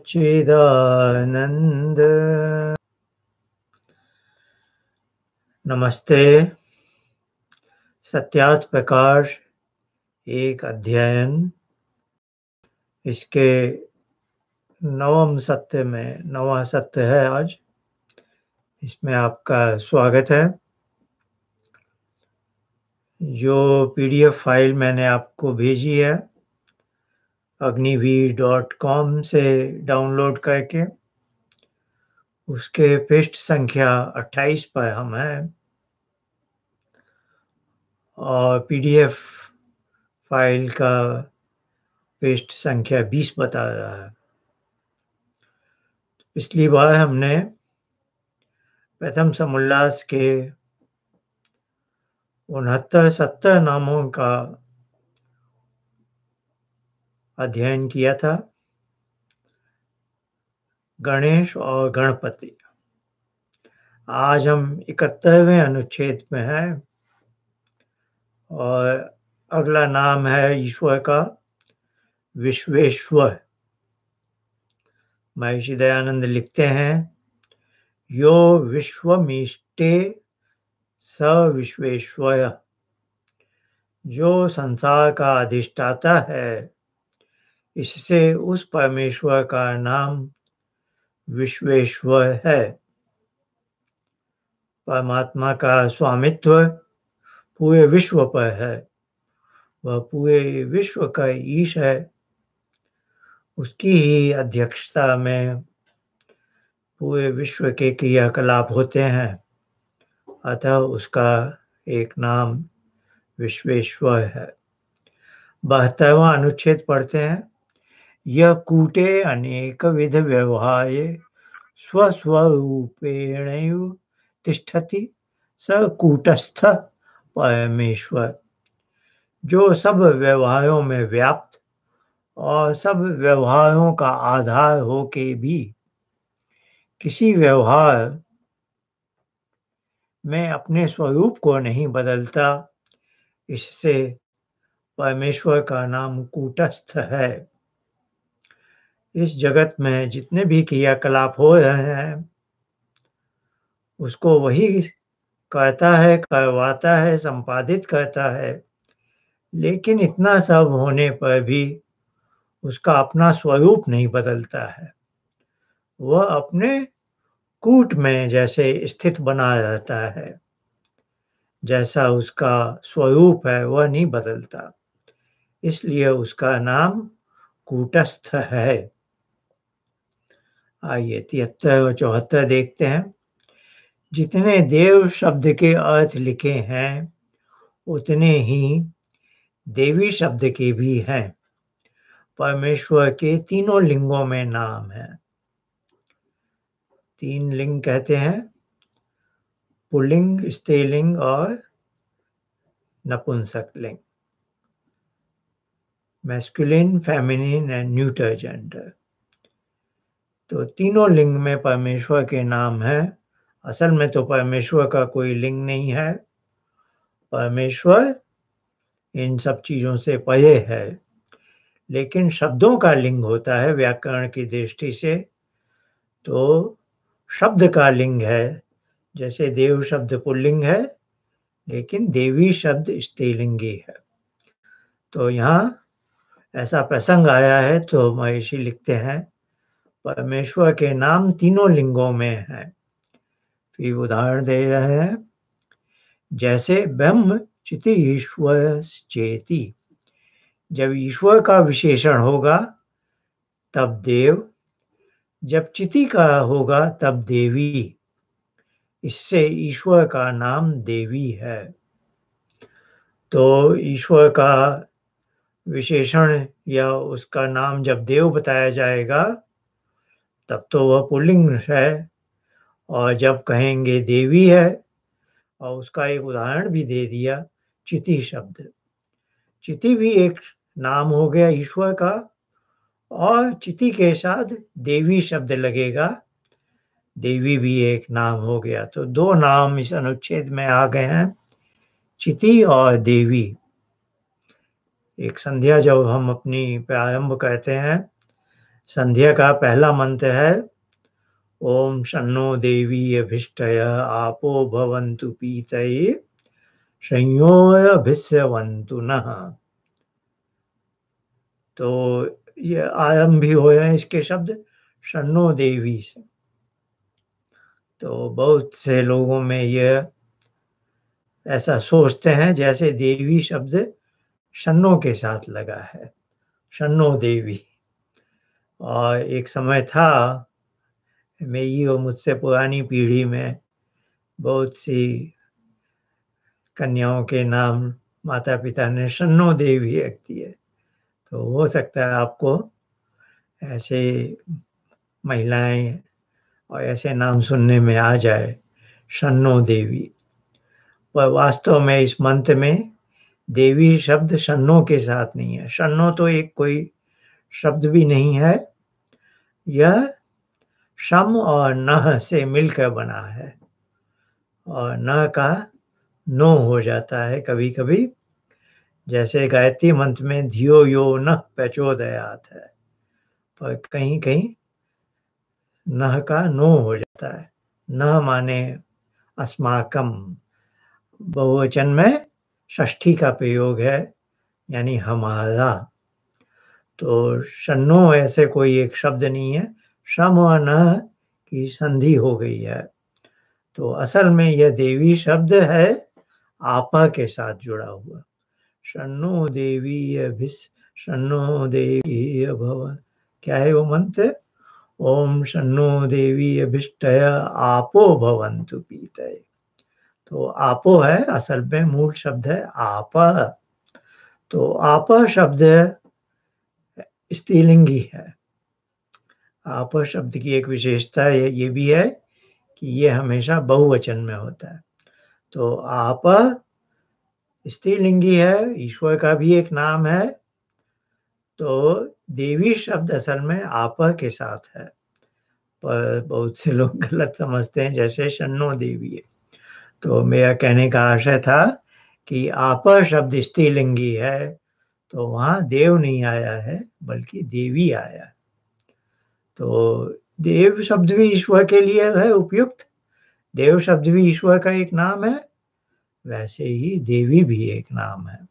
सच्चिदानंद। नमस्ते। सत्यार्थ प्रकाश एक अध्ययन, इसके नवा सत्य है आज। इसमें आपका स्वागत है। जो पीडीएफ फाइल मैंने आपको भेजी है अग्निवीर.com से डाउनलोड करके, उसके पृष्ठ संख्या 28 पर हम हैं और पीडीएफ फाइल का पृष्ठ संख्या 20 बता रहा है। पिछली बार हमने प्रथम समुल्लास के 69-70 नामों का अध्ययन किया था, गणेश और गणपति। आज हम 71वें अनुच्छेद में हैं और अगला नाम है ईश्वर का विश्वेश्वर। महर्षि दयानंद लिखते हैं, यो विश्वमीष्टे स विश्वेश्वर। जो संसार का अधिष्ठाता है, इससे उस परमेश्वर का नाम विश्वेश्वर है। परमात्मा का स्वामित्व पूरे विश्व पर है। वह पूरे विश्व का ईश है। उसकी ही अध्यक्षता में पूरे विश्व के क्रियाकलाप होते हैं। अतः उसका एक नाम विश्वेश्वर है। 72वां अनुच्छेद पढ़ते हैं। यह कूटे अनेक विध व्यवहारे स्वस्वरूपेणैव तिष्ठति स कूटस्थ परमेश्वर। जो सब व्यवहारों में व्याप्त और सब व्यवहारों का आधार होके भी किसी व्यवहार में अपने स्वरूप को नहीं बदलता, इससे परमेश्वर का नाम कूटस्थ है। इस जगत में जितने भी क्रियाकलाप हो रहे हैं, उसको वही करता है, करवाता है, संपादित करता है। लेकिन इतना सब होने पर भी उसका अपना स्वरूप नहीं बदलता है। वह अपने कूट में जैसे स्थित बना रहता है, जैसा उसका स्वरूप है वह नहीं बदलता, इसलिए उसका नाम कूटस्थ है। आइए 73 और 74 देखते हैं। जितने देव शब्द के अर्थ लिखे हैं, उतने ही देवी शब्द के भी हैं। परमेश्वर के तीनों लिंगों में नाम है। 3 लिंग कहते हैं, पुल्लिंग, स्त्रीलिंग और नपुंसक लिंग, masculine, feminine and neuter gender. तो तीनों लिंग में परमेश्वर के नाम है। असल में तो परमेश्वर का कोई लिंग नहीं है। परमेश्वर इन सब चीजों से परे है, लेकिन शब्दों का लिंग होता है व्याकरण की दृष्टि से। तो शब्द का लिंग है, जैसे देव शब्द पुल्लिंग है, लेकिन देवी शब्द स्त्रीलिंगी है। तो यहाँ ऐसा प्रसंग आया है, तो महर्षि लिखते हैं, परमेश्वर के नाम तीनों लिंगों में हैं। फिर उदाहरण दे रहे हैं, जैसे ब्रह्म चिति ईश्वर चेति। जब ईश्वर का विशेषण होगा तब देव, जब चिति का होगा तब देवी। इससे ईश्वर का नाम देवी है। तो ईश्वर का विशेषण या उसका नाम जब देव बताया जाएगा तब तो वह पुल्लिंग है, और जब कहेंगे देवी है, और उसका एक उदाहरण भी दे दिया, चिति शब्द। चिति भी एक नाम हो गया ईश्वर का, और चिति के साथ देवी शब्द लगेगा, देवी भी एक नाम हो गया। तो 2 नाम इस अनुच्छेद में आ गए हैं, चिति और देवी। एक संध्या जब हम अपनी प्रारंभ करते हैं संध्या का पहला मंत्र है ओम शन्नो देवी अभिष्टय आपो भवन्तु पीतये संयोभिस्यवन्तु नः। तो ये आरंभ भी हुए हैं इसके शब्द शन्नो देवी से। तो बहुत से लोगों में यह ऐसा सोचते हैं जैसे देवी शब्द शन्नो के साथ लगा है, शन्नो देवी। और एक समय था मेरी और मुझसे पुरानी पीढ़ी में बहुत सी कन्याओं के नाम माता-पिता ने शन्नो देवी रख दिए। तो हो सकता है आपको ऐसे महिलाएँ और ऐसे नाम सुनने में आ जाए, शन्नो देवी। पर वास्तव में इस मंत्र में देवी शब्द शन्नो के साथ नहीं है। शन्नो तो एक कोई शब्द भी नहीं है, यह शम और नः से मिलकर बना है और न का नो हो जाता है कभी-कभी। जैसे गायत्री मंत्र में धियो यो नः प्रचोदयात् है, पर कहीं-कहीं नः का नो हो जाता है। नः माने अस्माकं, बहुवचन में षष्ठी का प्रयोग है, यानी हमारा। तो शन्नो ऐसे कोई एक शब्द नहीं है, शम और नः की संधि हो गई है। तो असल में यह देवी शब्द है आपा के साथ जुड़ा हुआ। शन्नो देवी अभिस शन्नो देवी अभव, क्या है वो मंत्र? ओम शन्नो देवी अभिष्टय आपो भवन्तु पीतये। तो आपो है असल में मूल शब्द है आपा। तो आपा शब्द स्त्रीलिंगी है। आपा शब्द की एक विशेषता ये भी है कि ये हमेशा बहुवचन में होता है। तो आपा स्त्रीलिंगी है, ईश्वर का भी एक नाम है। तो देवी शब्द असल में आपा के साथ है, पर बहुत से लोग गलत समझते हैं जैसे शन्नो देवी है। तो मेरा कहने का आशय था कि आपा शब्द स्त्रीलिंगी है, तो वहाँ देव नहीं आया है बल्कि देवी आया है। तो देव शब्द भी ईश्वर के लिए है उपयुक्त। देव शब्द भी ईश्वर का एक नाम है, वैसे ही देवी भी एक नाम है।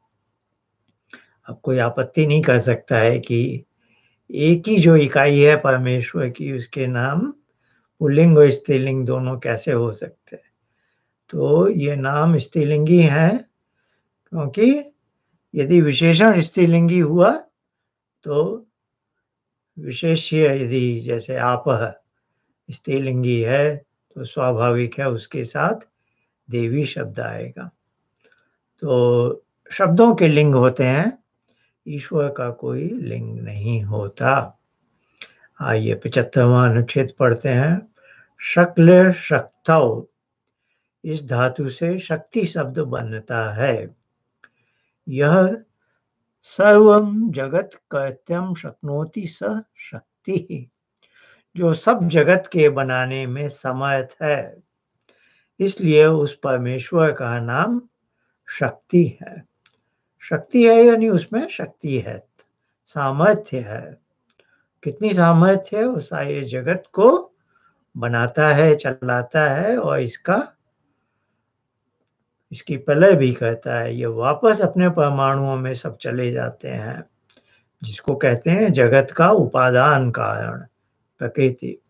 अब कोई आपत्ति नहीं कर सकता है कि एक ही जो इकाई है परमेश्वर की, उसके नाम पुल्लिंग और स्त्रीलिंग दोनों कैसे हो सकते हैं। तो ये नाम स्त्रीलिंगी हैं, क्योंकि यदि विशेषण स्त्रीलिंगी हुआ तो विशेष्य यदि जैसे आपः स्त्रीलिंगी है तो स्वाभाविक है उसके साथ देवी शब्द आएगा। तो शब्दों के लिंग होते हैं, ईश्वर का कोई लिंग नहीं होता। आइए 75वां अनुच्छेद पढ़ते हैं। शक्ल शक्तौ, इस धातु से शक्ति शब्द बनता है। यह सर्वं जगत कर्तुं शक्नोति स शक्ति, जो सब जगत के बनाने में समर्थ है, इसलिए उस परमेश्वर का नाम शक्ति है। शक्ति है यानी उसमें शक्ति है, सामर्थ्य है। कितनी सामर्थ्य है? वो सारे जगत को बनाता है, चलाता है और इसकी प्रलय भी करता है। ये वापस अपने परमाणुओं में सब चले जाते हैं, जिसको कहते हैं जगत का उपादान कारण प्रकृति,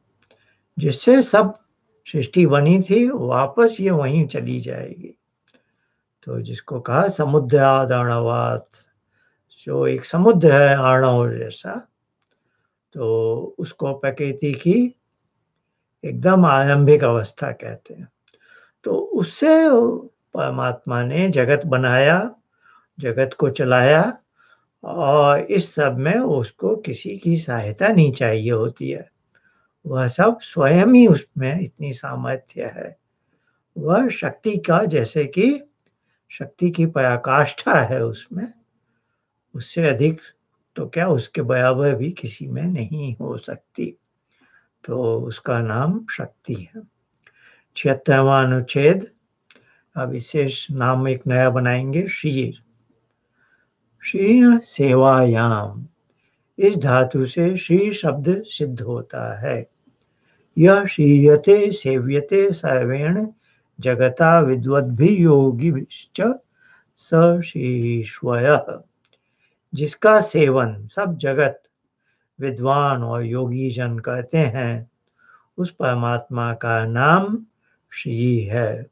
जिससे सब सृष्टि बनी थी वापस ये वहीं चली जाएगी। तो जिसको कहा समुद्रादर्णवात, जो एक समुद्र है अर्णव जैसा, तो उसको प्रकृति की एकदम आरंभिक अवस्था कहते हैं। तो उससे परमात्मा ने जगत बनाया, जगत को चलाया और इस सब में उसको किसी की सहायता नहीं चाहिए होती है। वह सब स्वयं ही उसमें इतनी सामर्थ्य है। वह शक्ति का, जैसे कि शक्ति की पराकाष्ठा है उसमें, उससे अधिक तो क्या उसके बराबर भी किसी में नहीं हो सकती। तो उसका नाम शक्ति है। 76वां अनुच्छेद, अब विशेष नाम एक नया बनाएंगे, क्षीर। क्षीर सेवायाम, इस धातु से श्री शब्द सिद्ध होता है। यह श्रीयते सेव्यते सर्वेण जगता विद्वद्भिर्योगिभिश्च स श्रीश्वरः। जिसका सेवन सब जगत विद्वान और योगी जन कहते हैं, उस परमात्मा का नाम श्री है।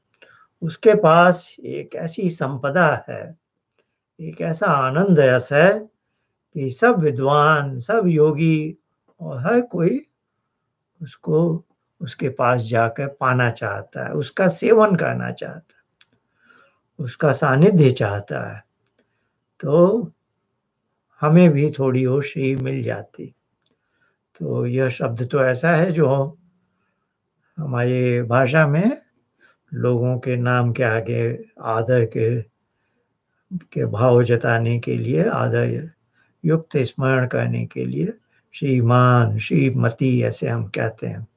उसके पास एक ऐसी संपदा है, एक ऐसा आनंद रस है कि सब विद्वान, सब योगी और हर कोई उसको उसके पास जाकर पाना चाहता है, उसका सेवन करना चाहता है, उसका सानिध्य चाहता है। तो हमें भी थोड़ी वो श्री मिल जाती। तो यह शब्द तो ऐसा है जो हमारी भाषा में लोगों के नाम के आगे आदर के भाव जताने के लिए, आदर युक्त स्मरण करने के लिए श्रीमान, श्रीमती ऐसे हम कहते हैं।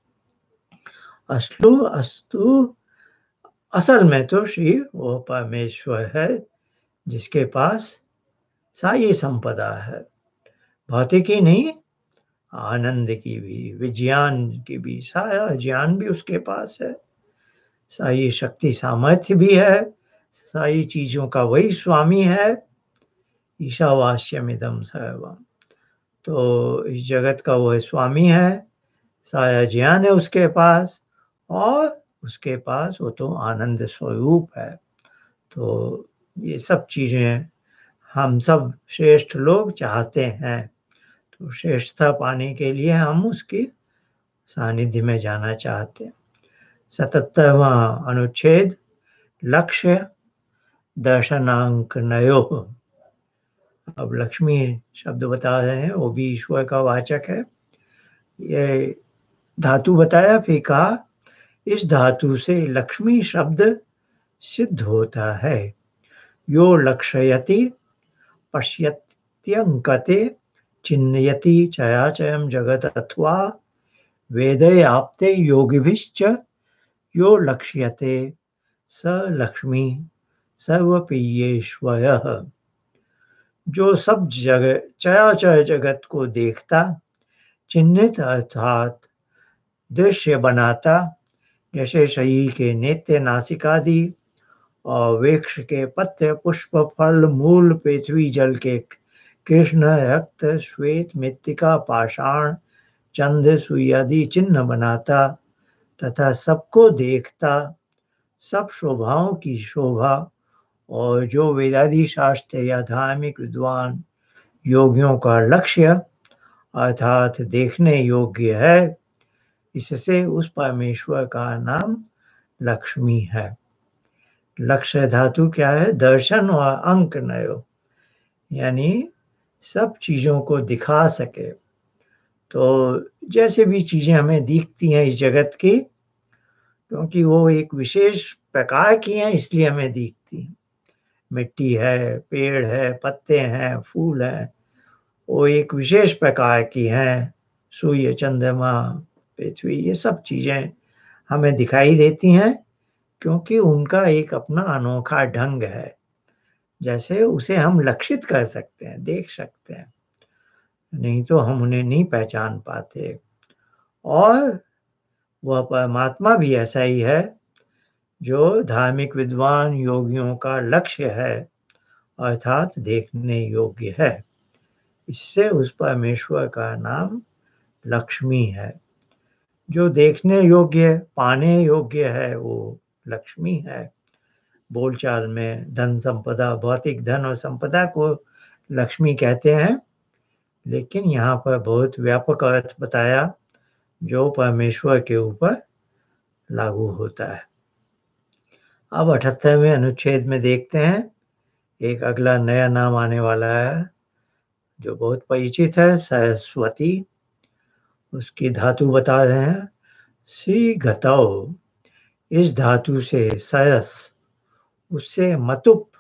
अस्तु अस्तु, असल में तो श्री वो परमेश्वर है जिसके पास सारी संपदा है, भौतिकी नहीं, आनंद की भी, विज्ञान की भी, सारा ज्ञान भी उसके पास है, सारी शक्ति सामर्थ्य भी है, सारी चीजों का वही स्वामी है। ईशावास्यमिदं सर्वम, तो इस जगत का वह स्वामी है, सारा ज्ञान है उसके पास, और उसके पास वो तो आनंद स्वरूप है। तो ये सब चीजें हम सब श्रेष्ठ लोग चाहते हैं। तो श्रेष्ठता पाने के लिए हम उसकी सानिध्य में जाना चाहते हैं। 77वां अनुच्छेद, लक्ष्य दर्शनांक नयोः। अब लक्ष्मी शब्द बता रहे हैं, वो भी ईश्वर का वाचक है। ये धातु बताया, फिर कहा इस धातु से लक्ष्मी शब्द सिद्ध होता है। यो लक्षयति पश्यत्यंकते चिन्हयति चयाचयं जगत अथवा वेदे आपते योगिभिश्च यो लक्ष्यते स लक्ष्मी सर्वप्रियेश्वरः। जो सब जगत चराचर जगत को देखता, चिन्हित अर्थात दृश्य बनाता, जैसे शरीर के नेत्र नासिकादि और वृक्ष के पत्र पुष्प फल मूल पृथ्वी जल के कृष्ण रक्त श्वेत मृत्तिका पाषाण चंद्र सूर्य आदि चिन्ह बनाता तथा सबको देखता, सब शोभाओं की शोभा, और जो वेदादि शास्त्र या धार्मिक विद्वान योगियों का लक्ष्य अर्थात देखने योग्य है, इससे उस परमेश्वर का नाम लक्ष्मी है। लक्ष्य धातु क्या है? दर्शन और अंक नयो, यानी सब चीजों को दिखा सके। तो जैसे भी चीजें हमें दिखती हैं इस जगत की, क्योंकि वो एक विशेष प्रकार की हैं इसलिए हमें दिखती हैं। मिट्टी है, पेड़ है, पत्ते हैं, फूल हैं, वो एक विशेष प्रकार की हैं। सूर्य, चंद्रमा, पृथ्वी, ये सब चीजें हमें दिखाई देती हैं क्योंकि उनका एक अपना अनोखा ढंग है, जैसे उसे हम लक्षित कर सकते हैं, देख सकते हैं, नहीं तो हम उन्हें नहीं पहचान पाते। और वह परमात्मा भी ऐसा ही है जो धार्मिक विद्वान योगियों का लक्ष्य है अर्थात देखने योग्य है। इससे उस परमेश्वर का नाम लक्ष्मी है। जो देखने योग्य, पाने योग्य है, वो लक्ष्मी है। बोलचाल में धन संपदा, भौतिक धन और संपदा को लक्ष्मी कहते हैं, लेकिन यहाँ पर बहुत व्यापक अर्थ बताया जो परमेश्वर के ऊपर लागू होता है। अब 78वें अनुच्छेद में देखते हैं, एक अगला नया नाम आने वाला है जो बहुत परिचित है, सरस्वती। उसकी धातु बता रहे हैं, सी घतौ। इस धातु से सरस, उससे मतुप,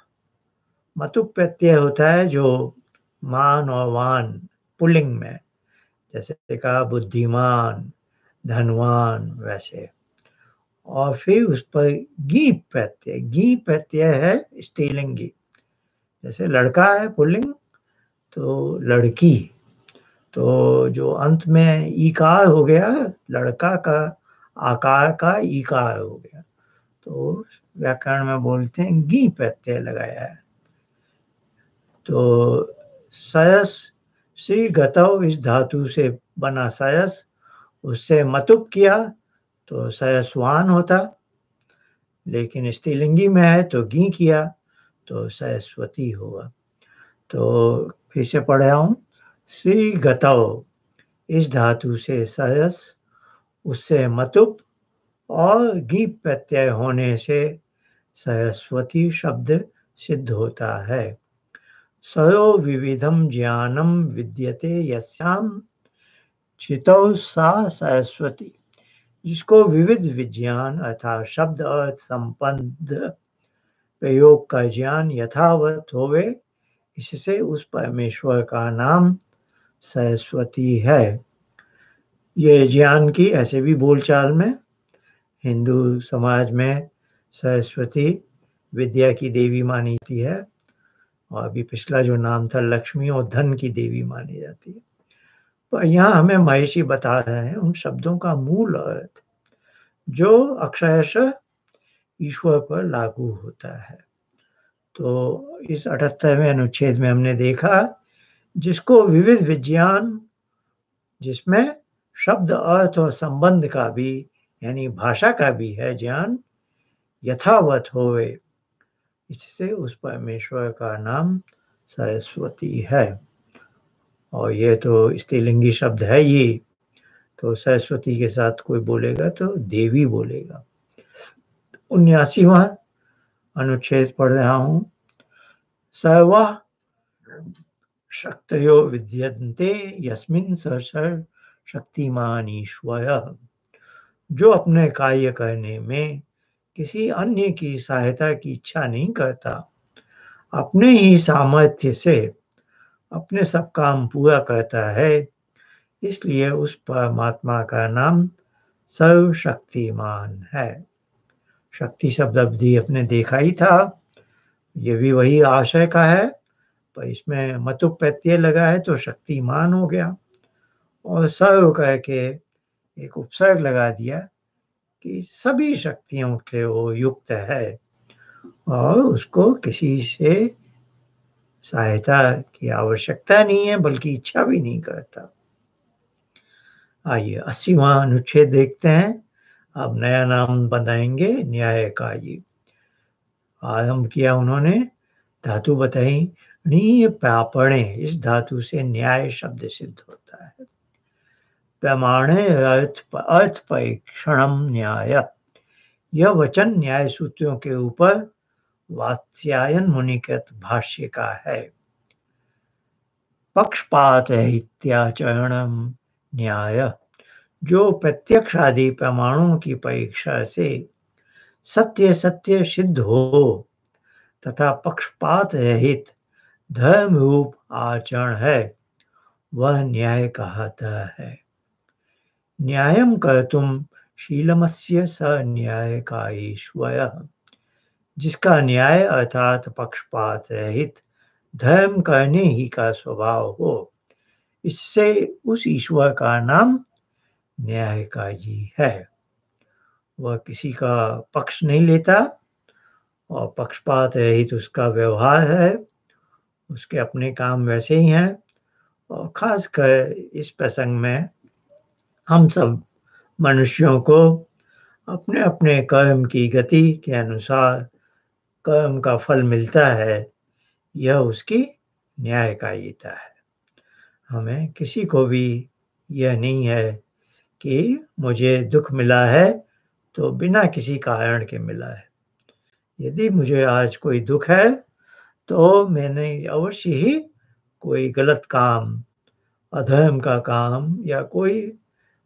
मतुप प्रत्यय होता है जो मान और वान पुल्लिंग में, जैसे कहा बुद्धिमान, धनवान, वैसे। और फिर उस पर गी प्रत्यय, गी प्रत्यय है स्त्रीलिंगी, जैसे लड़का है पुल्लिंग तो लड़की, तो जो अंत में ईकार हो गया, लड़का का आकार का ईकार हो गया, तो व्याकरण में बोलते हैं गी प्रत्यय लगाया है। तो सयस श्री गतव इस धातु से बना सयस, उससे मतुप किया तो सयस्वान होता, लेकिन स्त्रीलिंगी में है तो गी किया तो सरस्वती होगा। तो फिर से पढ़ रहा हूँ, श्री गतव इस धातु से सयस, उससे मतुप और गी प्रत्यय होने से सरस्वती शब्द सिद्ध होता है। सयो विविधम ज्ञानम विद्यते यस्याम चितौ सा सरस्वती, जिसको विविध विज्ञान अर्थात शब्द अर्थ संबंध प्रयोग का ज्ञान यथावत होवे, इससे उस परमेश्वर का नाम सरस्वती है। ये ज्ञान की ऐसे भी बोलचाल में हिंदू समाज में सरस्वती विद्या की देवी मानी जाती है, और अभी पिछला जो नाम था लक्ष्मी और धन की देवी मानी जाती है। पर यहाँ हमें महर्षि बता रहे हैं उन शब्दों का मूल अर्थ जो अक्षरशः ईश्वर पर लागू होता है। तो इस 78वें अनुच्छेद में हमने देखा, जिसको विविध विज्ञान, जिसमें शब्द अर्थ और संबंध का भी यानी भाषा का भी है ज्ञान, यथावत होवे, इससे उस परमेश्वर का नाम सरस्वती है। और ये तो स्त्रीलिंगी शब्द है ये, तो सरस्वती के साथ कोई बोलेगा तो देवी बोलेगा। 79वां अनुच्छेद पढ़ रहा हूँ, सर्वा शक्तयो विद्यन्ते यस्मिन् सर्व शक्तिमान ईश्वर, जो अपने कार्य करने में किसी अन्य की सहायता की इच्छा नहीं करता, अपने ही सामर्थ्य से अपने सब काम पूरा करता है, इसलिए उस परमात्मा का नाम सर्वशक्तिमान है। शक्ति शब्द अवधि अपने देखा ही था, ये भी वही आशय का है, पर इसमें मतुप प्रत्यय लगा है तो शक्तिमान हो गया, और सर्व कह के एक उपसर्ग लगा दिया कि सभी शक्तियों से वो युक्त है और उसको किसी से सहायता की आवश्यकता नहीं है, बल्कि इच्छा भी नहीं करता। आइए 80वां अनुच्छेद देखते हैं। अब नया नाम बनाएंगे न्यायकारी। आरंभ किया उन्होंने, धातु बताई नीय पापणे, इस धातु से न्याय शब्द सिद्ध होता है। प्रमाणे अर्थ परीक्षणम न्याय, यह वचन न्याय सूत्रों के ऊपर वात्स्यायन मुनिकृत भाष्य का है। पक्षपात इत्याचरणम न्याय, जो प्रत्यक्ष आदि प्रमाणों की परीक्षा से सत्य सत्य सिद्ध हो तथा पक्षपात रहित धर्म रूप आचरण है, वह न्याय कहता है। न्यायम कर्तुम शीलमस्य स न्यायकारीश्वरः, जिसका न्याय अर्थात पक्षपात रहित धर्म करने ही का स्वभाव हो, इससे उस ईश्वर का नाम न्यायकारी है। वह किसी का पक्ष नहीं लेता और पक्षपात रहित उसका व्यवहार है, उसके अपने काम वैसे ही हैं। और खासकर इस प्रसंग में हम सब मनुष्यों को अपने अपने कर्म की गति के अनुसार कर्म का फल मिलता है, यह उसकी न्यायकारिता है। हमें किसी को भी यह नहीं है कि मुझे दुख मिला है तो बिना किसी कारण के मिला है। यदि मुझे आज कोई दुख है तो मैंने अवश्य ही कोई गलत काम, अधर्म का काम या कोई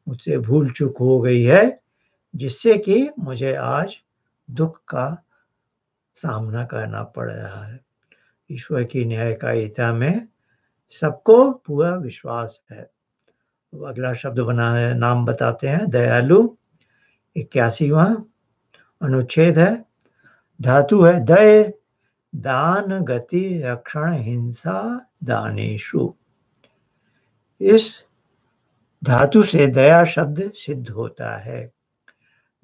मुझसे भूल चूक हो गई है, जिससे कि मुझे आज दुख का सामना करना पड़ रहा है। ईश्वर की न्यायकारिता में सबको पूरा विश्वास है। तो अगला शब्द बना है, नाम बताते हैं, दयालु। 81वां अनुच्छेद है, धातु है दय, दान गति रक्षण हिंसा दानेषु। इस धातु से दया शब्द सिद्ध होता है।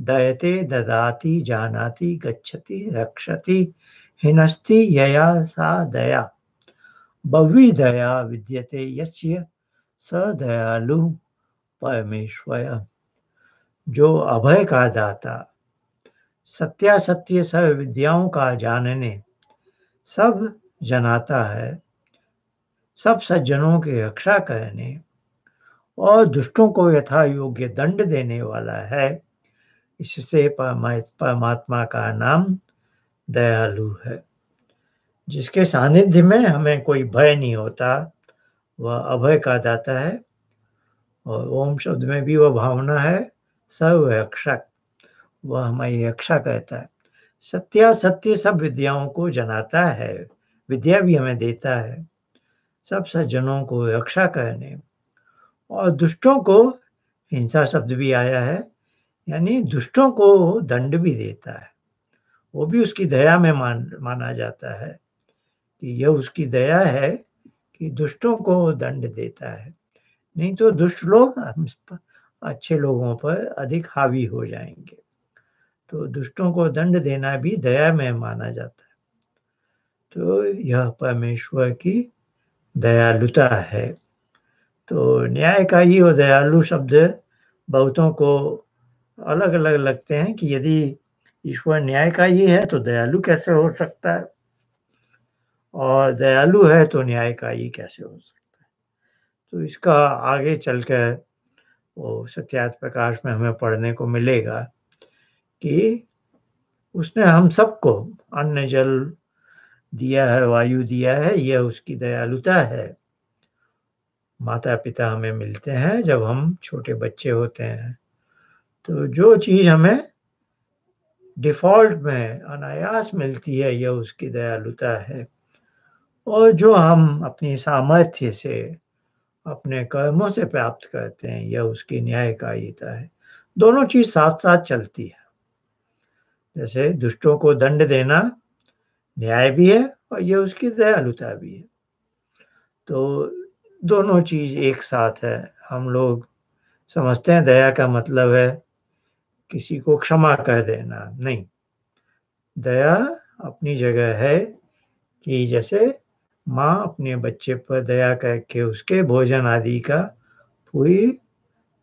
दयते, ददाति, जानाति, गच्छति, रक्षति, हिनस्ति यया सा दया। बहुविधया विद्यते यस्य स दयालु परमेश्वर। जो अभय का दाता, सत्यासत्य सब विद्याओं का जानने, सब जनाता है, सब सज्जनों की रक्षा करने और दुष्टों को यथा योग्य दंड देने वाला है, इससे परमात्मा का नाम दयालु है। जिसके सानिध्य में हमें कोई भय नहीं होता, वह अभय का दाता है। और ओम शब्द में भी वह भावना है, सर्व रक्षक, वह हमारी रक्षा करता है। सत्यासत्य सब विद्याओं को जनाता है, विद्या भी हमें देता है, सब सज्जनों को रक्षा करने और दुष्टों को, हिंसा शब्द भी आया है, यानी दुष्टों को दंड भी देता है। वो भी उसकी दया में माना जाता है कि यह उसकी दया है कि दुष्टों को दंड देता है, नहीं तो दुष्ट लोग अच्छे लोगों पर अधिक हावी हो जाएंगे। तो दुष्टों को दंड देना भी दया में माना जाता है। तो यह परमेश्वर की दयालुता है। तो न्यायकारी और दयालु शब्द बहुतों को अलग अलग लगते हैं कि यदि ईश्वर न्यायकारी है तो दयालु कैसे हो सकता है, और दयालु है तो न्यायकारी कैसे हो सकता है। तो इसका आगे चलकर वो सत्यार्थ प्रकाश में हमें पढ़ने को मिलेगा कि उसने हम सबको अन्न जल दिया है, वायु दिया है, यह उसकी दयालुता है। माता पिता हमें मिलते हैं जब हम छोटे बच्चे होते हैं, तो जो चीज हमें डिफॉल्ट में अनायास मिलती है, यह उसकी दयालुता है। और जो हम अपनी सामर्थ्य से, अपने कर्मों से प्राप्त करते हैं, यह उसकी न्यायकारिता है। दोनों चीज साथ साथ चलती है। जैसे दुष्टों को दंड देना न्याय भी है और यह उसकी दयालुता भी है। तो दोनों चीज एक साथ है। हम लोग समझते हैं दया का मतलब है किसी को क्षमा कर देना, नहीं। दया अपनी जगह है कि जैसे माँ अपने बच्चे पर दया करके उसके भोजन आदि का पूरी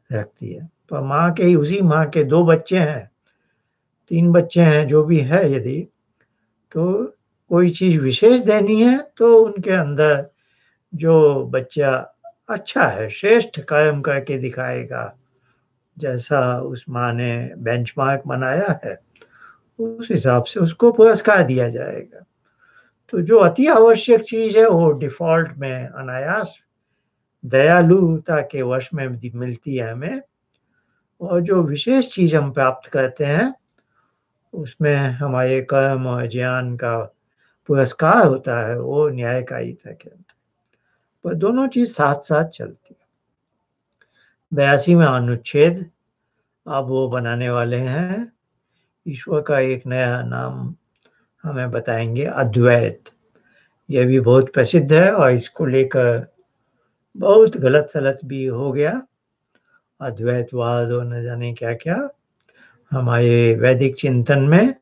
रखती है। पर माँ के, उसी माँ के 2 बच्चे हैं, 3 बच्चे हैं, जो भी है, यदि तो कोई चीज विशेष देनी है तो उनके अंदर जो बच्चा अच्छा है, श्रेष्ठ कर्म करके दिखाएगा, जैसा उस माँ ने बेंचमार्क बनाया है, उस हिसाब से उसको पुरस्कार दिया जाएगा। तो जो अति आवश्यक चीज है वो डिफॉल्ट में अनायास दयालुता के वश में मिलती है हमें, और जो विशेष चीज हम प्राप्त करते हैं उसमें हमारे कर्म और ज्ञान का पुरस्कार होता है, वो न्यायकारिता के अंदर। पर दोनों चीज साथ साथ चलती है। 82वां अनुच्छेद अब वो बनाने वाले हैं। ईश्वर का एक नया नाम हमें बताएंगे, अद्वैत। यह भी बहुत प्रसिद्ध है और इसको लेकर बहुत गलत सलत भी हो गया, अद्वैतवाद और न जाने क्या क्या। हमारे वैदिक चिंतन में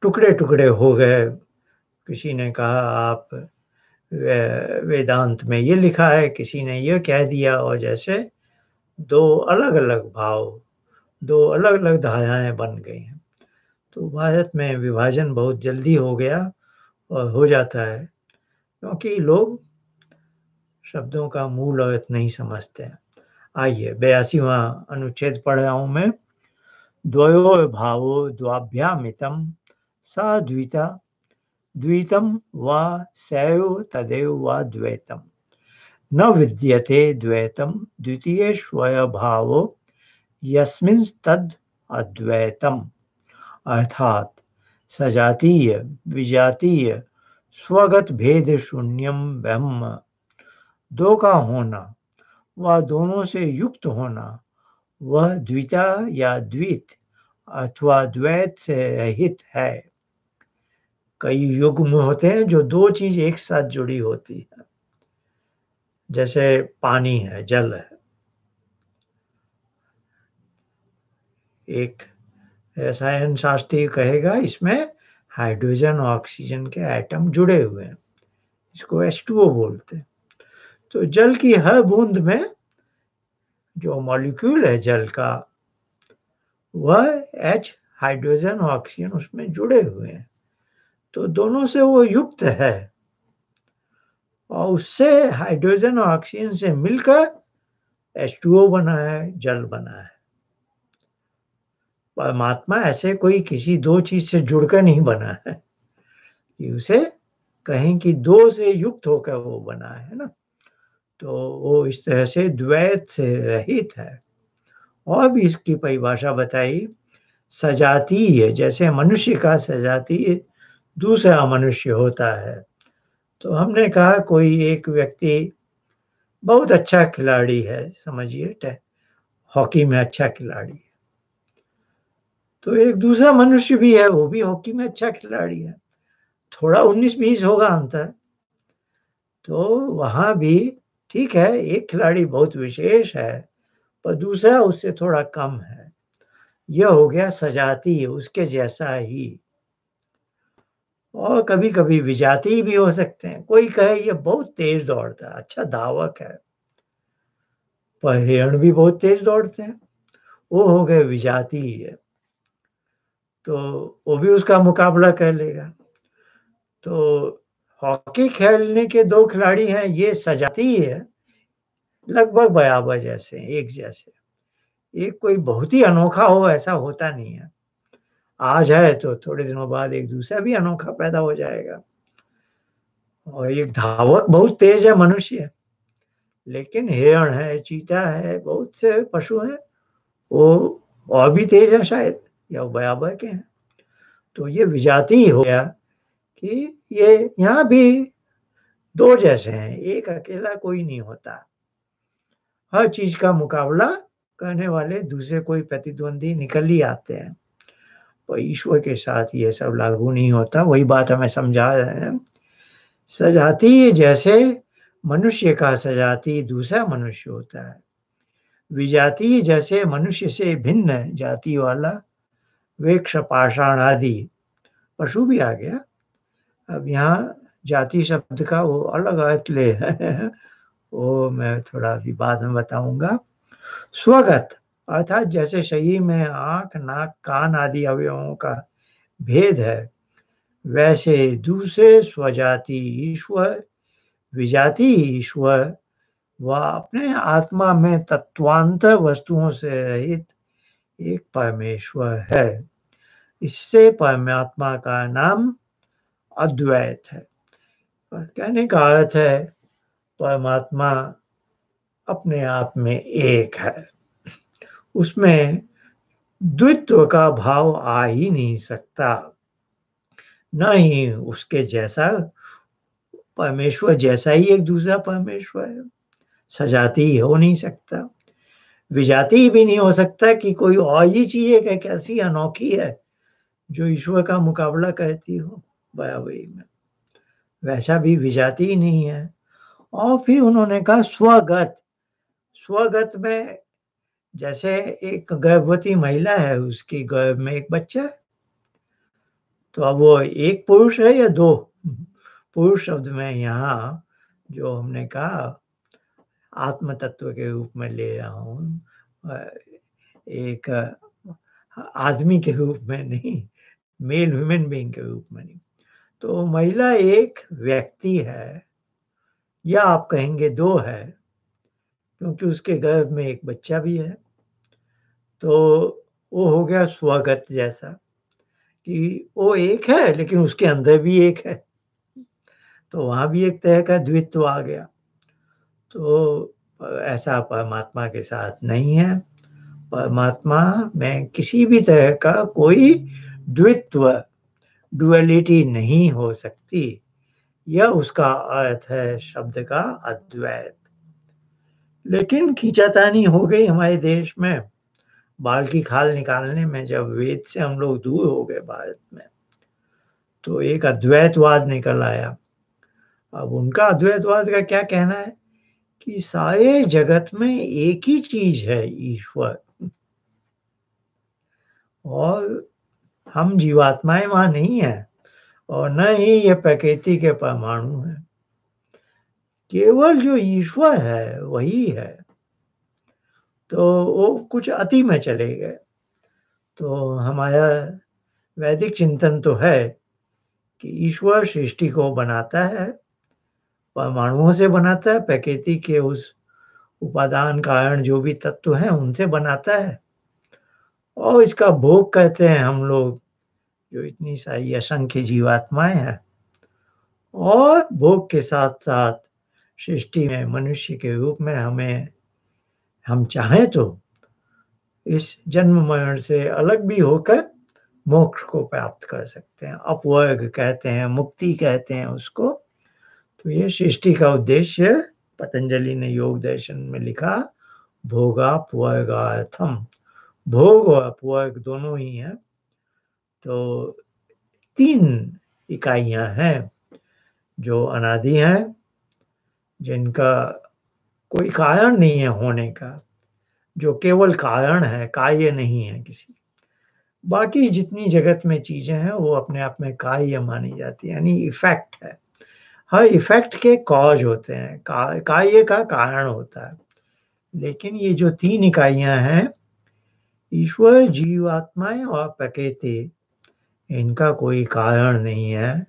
टुकड़े टुकड़े हो गए। किसी ने कहा आप वेदांत में ये लिखा है, किसी ने ये कह दिया, और जैसे 2 अलग अलग भाव, 2 अलग अलग धाराएं बन गई हैं। तो भारत में विभाजन बहुत जल्दी हो गया और हो जाता है, क्योंकि लोग शब्दों का मूल अर्थ नहीं समझते हैं। आइए 82वां अनुच्छेद पढ़ रहा हूं मैं। द्वयोर भावो द्वाभ्यामितं सा द्विता द्वैतं वा सैव तदेव वा द्वैतम्। न विद्यते द्वैतं द्वितीयेष्वयभावो यस्मिन् तद् अद्वैतम्। अर्थात सजातीय विजातीय स्वगत भेद शून्यम ब्रह्म, 2 का होना व दोनों से युक्त होना, वह द्विता या द्वित अथवा द्वैत से रहित है। कई युग्म होते हैं जो 2 चीज एक साथ जुड़ी होती है, जैसे पानी है, जल है। एक रसायन शास्त्री कहेगा इसमें हाइड्रोजन और ऑक्सीजन के एटम जुड़े हुए हैं, इसको H2O बोलते हैं। तो जल की हर बूंद में जो मॉलिक्यूल है जल का, वह H हाइड्रोजन और ऑक्सीजन उसमें जुड़े हुए हैं, तो दोनों से वो युक्त है और उससे हाइड्रोजन और ऑक्सीजन से मिलकर H2O बना है, जल बना है। परमात्मा ऐसे कोई किसी दो चीज से जुड़कर नहीं बना है कि उसे कहें कि दो से युक्त होकर वो बना है ना। तो वो इस तरह से द्वैत से रहित है। और भी इसकी परिभाषा बताई, सजातीय, जैसे मनुष्य का सजातीय दूसरा मनुष्य होता है। तो हमने कहा कोई एक व्यक्ति बहुत अच्छा खिलाड़ी है, समझिए हॉकी में अच्छा खिलाड़ी है, तो एक दूसरा मनुष्य भी है, वो भी हॉकी में अच्छा खिलाड़ी है, थोड़ा 19-20 होगा अंतर। तो वहाँ भी ठीक है, एक खिलाड़ी बहुत विशेष है पर दूसरा उससे थोड़ा कम है, यह हो गया सजातीय, उसके जैसा ही। और कभी-कभी विजातीय भी हो सकते हैं, कोई कहे ये बहुत तेज दौड़ता है, अच्छा धावक है, पर हिरण भी बहुत तेज दौड़ते हैं, वो हो गए विजातीय, तो वो भी उसका मुकाबला कर लेगा। तो हॉकी खेलने के दो खिलाड़ी हैं, ये सजातीय है, लगभग बराबर जैसे, एक जैसे। एक कोई बहुत ही अनोखा हो ऐसा होता नहीं है, आज है तो थोड़े दिनों बाद एक दूसरा भी अनोखा पैदा हो जाएगा। और एक धावक बहुत तेज है मनुष्य, लेकिन हिरण है, चीता है, बहुत से पशु हैं, वो और भी तेज है शायद, या वो बराबर के हैं। तो ये विजातीय हो गया कि ये यहाँ भी दो जैसे हैं, एक अकेला कोई नहीं होता, हर चीज का मुकाबला करने वाले दूसरे कोई प्रतिद्वंदी निकल ही आते हैं। और ईश्वर के साथ ये सब लागू नहीं होता, वही बात हमें समझा रहे हैं। सजातीय जैसे मनुष्य का सजातीय दूसरा मनुष्य होता है, विजातीय जैसे मनुष्य से भिन्न जाति वाला वृक्ष, पाषाण आदि पशु भी आ गया। अब यहाँ जाति शब्द का वो अलग अर्थ ले रहे हैं, वो मैं थोड़ा अभी बाद में बताऊंगा। स्वगत अर्थात जैसे शरीर में आंख, नाक, कान आदि अवयवों का भेद है, वैसे दूसरे स्वजाति ईश्वर, विजाति ईश्वर व अपने आत्मा में तत्वांतर वस्तुओं से रहित एक परमेश्वर है। इससे परमात्मा का नाम अद्वैत है। कहने का अर्थ है परमात्मा अपने आप में एक है, उसमें द्वित्व का भाव आ ही नहीं सकता, न ही उसके जैसा परमेश्वर जैसा ही एक दूसरा परमेश्वर है, सजाती हो नहीं सकता, विजाती भी नहीं हो सकता कि कोई और ही चीज एक ऐसी अनोखी है जो ईश्वर का मुकाबला करती हो बराबरी में, वैसा भी विजाती ही नहीं है। और फिर उन्होंने कहा स्वगत, स्वगत में जैसे एक गर्भवती महिला है, उसकी गर्भ में एक बच्चा है, तो अब वो एक पुरुष है या दो? पुरुष शब्द में यहाँ जो हमने कहा आत्म तत्व के रूप में ले रहा हूँ, एक आदमी के रूप में नहीं, मेल ह्यूमन बीइंग के रूप में नहीं। तो महिला एक व्यक्ति है, या आप कहेंगे दो है, क्योंकि उसके गर्भ में एक बच्चा भी है। तो वो हो गया स्वगत जैसा कि वो एक है लेकिन उसके अंदर भी एक है, तो वहाँ भी एक तरह का द्वित्व आ गया। तो ऐसा परमात्मा के साथ नहीं है, परमात्मा में किसी भी तरह का कोई द्वित्व, डुअलिटी नहीं हो सकती, यह उसका अर्थ है शब्द का अद्वैत। लेकिन खींचातानी हो गई हमारे देश में, बाल की खाल निकालने में, जब वेद से हम लोग दूर हो गए भारत में, तो एक अद्वैतवाद निकल आया। अब उनका अद्वैतवाद का क्या कहना है कि सारे जगत में एक ही चीज है, ईश्वर। और हम जीवात्माएं वहां नहीं है, और न ही ये प्रकृति के परमाणु हैं। केवल जो ईश्वर है वही है। तो वो कुछ अति में चले गए। तो हमारा वैदिक चिंतन तो है कि ईश्वर सृष्टि को बनाता है, परमाणुओं से बनाता है, प्रकृति के उस उपादान कारण जो भी तत्व हैं उनसे बनाता है, और इसका भोग कहते हैं हम लोग, जो इतनी सारी असंख्य जीवात्माएं हैं। और भोग के साथ साथ सृष्टि में मनुष्य के रूप में हम चाहें तो इस जन्म मरण से अलग भी होकर मोक्ष को प्राप्त कर सकते हैं। अपवर्ग कहते हैं, मुक्ति कहते हैं उसको। तो ये सृष्टि का उद्देश्य पतंजलि ने योग दर्शन में लिखा, भोगापवर्गार्थम। भोग और अपवर्ग दोनों ही हैं। तो 3 इकाइयां हैं जो अनादि हैं, जिनका कोई कारण नहीं है होने का, जो केवल कारण है, कार्य नहीं है किसी। बाकी जितनी जगत में चीजें हैं वो अपने आप में कार्य मानी जाती है, यानी इफेक्ट है। हर इफेक्ट के कॉज होते हैं, कार्य का कारण होता है। लेकिन ये जो 3 इकाइयां हैं, ईश्वर, जीवात्माएं और प्रकृति, इनका कोई कारण नहीं है।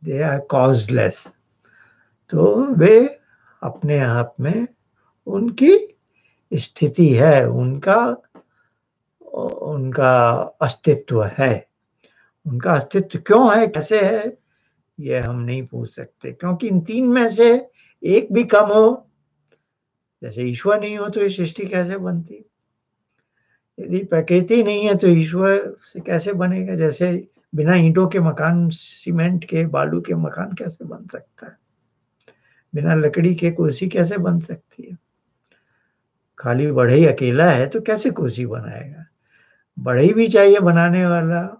They are causeless. तो वे अपने आप में उनकी स्थिति है, उनका अस्तित्व है। उनका अस्तित्व क्यों है, कैसे है, ये हम नहीं पूछ सकते, क्योंकि इन 3 में से एक भी कम हो, जैसे ईश्वर नहीं हो तो ये सृष्टि कैसे बनती। यदि प्रकृति नहीं है तो ईश्वर से कैसे बनेगा। जैसे बिना ईंटों के मकान, सीमेंट के, बालू के मकान कैसे बन सकता है। बिना लकड़ी के कुर्सी कैसे बन सकती है। खाली बढ़ई अकेला है तो कैसे कुर्सी बनाएगा। बढ़ई भी चाहिए बनाने वाला,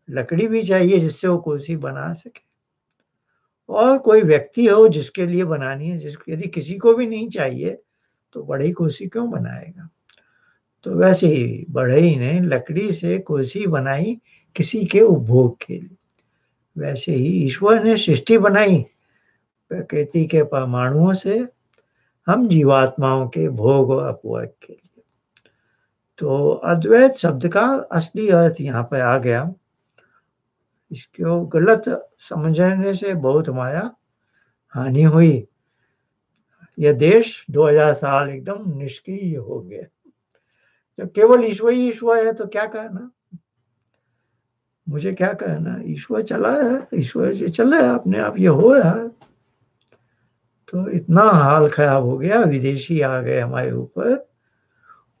लकड़ी भी चाहिए जिससे वो कुर्सी बना सके, और कोई व्यक्ति हो जिसके लिए बनानी है। यदि किसी को भी नहीं चाहिए तो बढ़ई कुर्सी क्यों बनाएगा। तो वैसे ही बढ़ई ने लकड़ी से कुर्सी बनाई किसी के उपभोग के लिए। वैसे ही ईश्वर ने सृष्टि बनाई प्रकृति के परमाणुओं से, हम जीवात्माओं के भोग और अपवर्ग के लिए। तो अद्वैत शब्द का असली अर्थ यहाँ पे आ गया। इसको गलत समझने से बहुत हमारा हानि हुई। यह देश 2000 साल एकदम निष्क्रिय हो गया। जब केवल ईश्वर ही ईश्वर है तो क्या करना, मुझे क्या करना। ईश्वर चला है, ईश्वर से चला है, अपने आप ये हो रहा है। तो इतना हाल खराब हो गया, विदेशी आ गए हमारे ऊपर,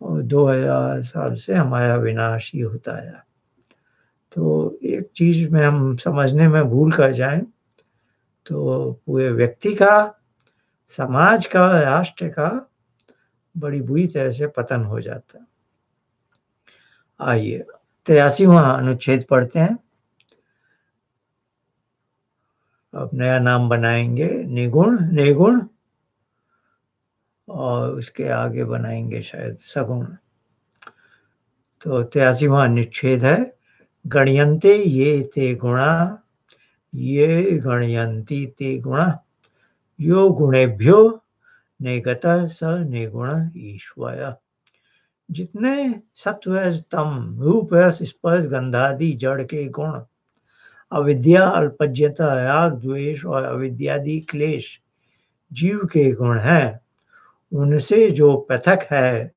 और 2000 साल से हमारा विनाश ही होता है। तो एक चीज में हम समझने में भूल कर जाएं तो पूरे व्यक्ति का, समाज का, राष्ट्र का बड़ी बुरी तरह से पतन हो जाता है। आइए 83वां अनुच्छेद पढ़ते हैं। अब नया नाम बनाएंगे निगुण, निर्गुण, और उसके आगे बनाएंगे शायद सगुण। तो 83वां अनुच्छेद है, गणयन्ते ये ते गुणा, ये गणयन्ति ते गुणा, यो गुणेभ्यो निगतः स निर्गुण ईश्वर। जितने सत्व, तम, रूप, रस, स्पर्श, गंधादि जड़ के गुण, अविद्या, अल्पज्ञता, राग, द्वेष और अविद्यादि क्लेश जीव के गुण हैं, उनसे जो पृथक है,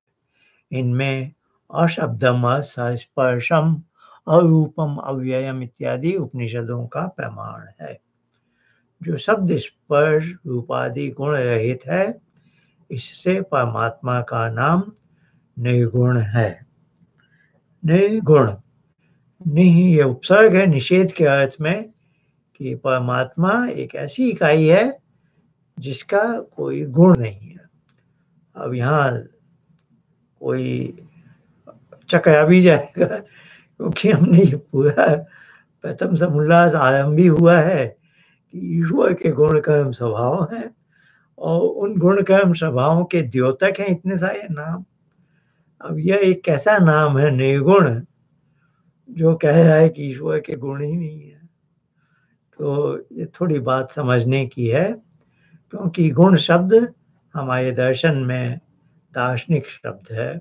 इनमें अशब्दम, स्पर्शम, अरूपम, अव्ययम इत्यादि उपनिषदों का प्रमाण है। जो शब्द, स्पर्श, रूपादि गुण रहित है, इससे परमात्मा का नाम निर्गुण है। निर्गुण, नहीं ये उपसर्ग है निषेध के अर्थ में, कि परमात्मा एक ऐसी इकाई है जिसका कोई गुण नहीं है। अब यहाँ कोई चकरा भी जाएगा, क्योंकि हमने ये पूरा प्रथम समुल्लास आरंभ भी हुआ है कि ईश्वर के गुण कर्म स्वभाव है, और उन गुण कर्म स्वभावों के द्योतक हैं इतने सारे नाम। अब यह एक कैसा नाम है निर्गुण, जो कह रहा है कि ईश्वर के गुण ही नहीं है। तो ये थोड़ी बात समझने की है, क्योंकि गुण शब्द हमारे दर्शन में दार्शनिक शब्द है।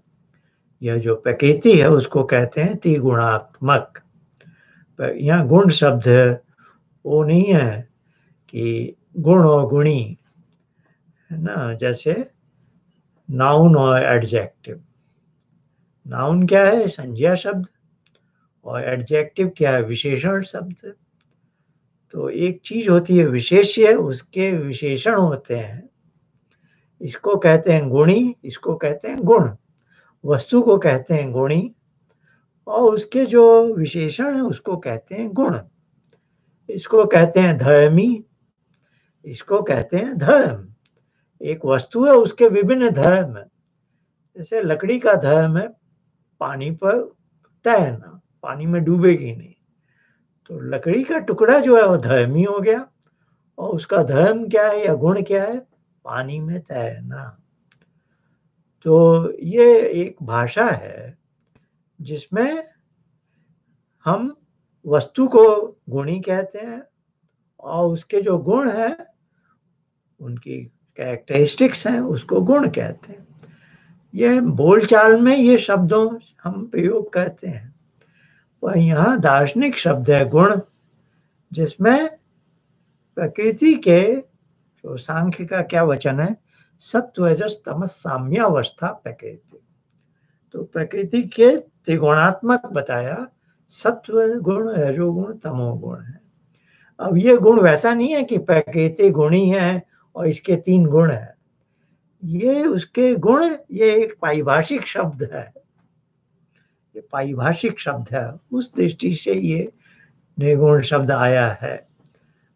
यह जो प्रकृति है उसको कहते हैं त्रिगुणात्मक। पर यहाँ गुण शब्द वो नहीं है कि गुण और गुणी, है ना, जैसे नाउन और एडजेक्टिव। नाउन क्या है? संज्ञा शब्द। और एडजेक्टिव क्या है? विशेषण शब्द। तो एक चीज होती है विशेष्य, उसके विशेषण होते हैं। इसको कहते हैं गुणी, इसको कहते हैं गुण। वस्तु को कहते हैं गुणी और उसके जो विशेषण है उसको कहते हैं गुण। इसको कहते हैं धर्मी, इसको कहते हैं धर्म। एक वस्तु है, उसके विभिन्न धर्म है। जैसे लकड़ी का धर्म है पानी पर तैरना, पानी में डूबेगी नहीं। तो लकड़ी का टुकड़ा जो है वो धर्मी हो गया, और उसका धर्म क्या है या गुण क्या है? पानी में तैरना। तो ये एक भाषा है जिसमें हम वस्तु को गुणी कहते हैं और उसके जो गुण हैं, उनकी कैरेक्टरिस्टिक्स हैं, उसको गुण कहते हैं। ये बोलचाल में ये शब्दों हम प्रयोग करते हैं। पर यहाँ दार्शनिक शब्द है गुण, जिसमें प्रकृति के जो सांख्य का क्या वचन है, सत्व रजस तमस साम्यावस्था प्रकृति। तो प्रकृति के त्रिगुणात्मक बताया, सत्व गुण, रजोगुण, तमोगुण है। अब ये गुण वैसा नहीं है कि प्रकृति गुणी है और इसके 3 गुण है। ये उसके गुण, ये एक पारिभाषिक शब्द है। ये पारिभाषिक शब्द है, उस दृष्टि से ये निर्गुण शब्द आया है।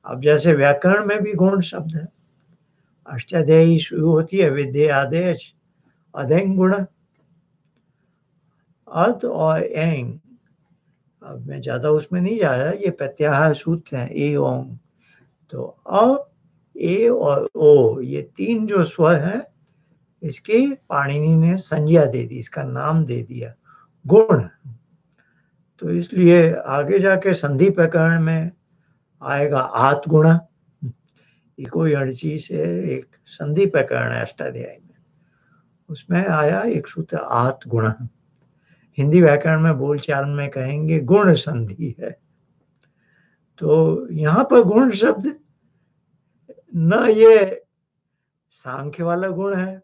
अब जैसे व्याकरण में भी गुण शब्द है। अष्टाध्यायी शुरू होती है विद्या आदेश अधेंग गुण, अद और एंग। अब मैं ज्यादा उसमें नहीं जा रहा, ये प्रत्याहार सूत्र हैं ए ओंग। तो अ, ए और ओ, ये 3 जो स्वर हैं, इसकी पाणिनि ने संज्ञा दे दी, इसका नाम दे दिया गुण। तो इसलिए आगे जाके संधि प्रकरण में आएगा आत गुण। ये कोई अड़ची से एक संधि प्रकरण है अष्टाध्यायी में, उसमें आया एक सूत्र आत गुण। हिंदी व्याकरण में बोलचाल में कहेंगे गुण संधि है। तो यहाँ पर गुण शब्द न ये सांख्य वाला गुण है,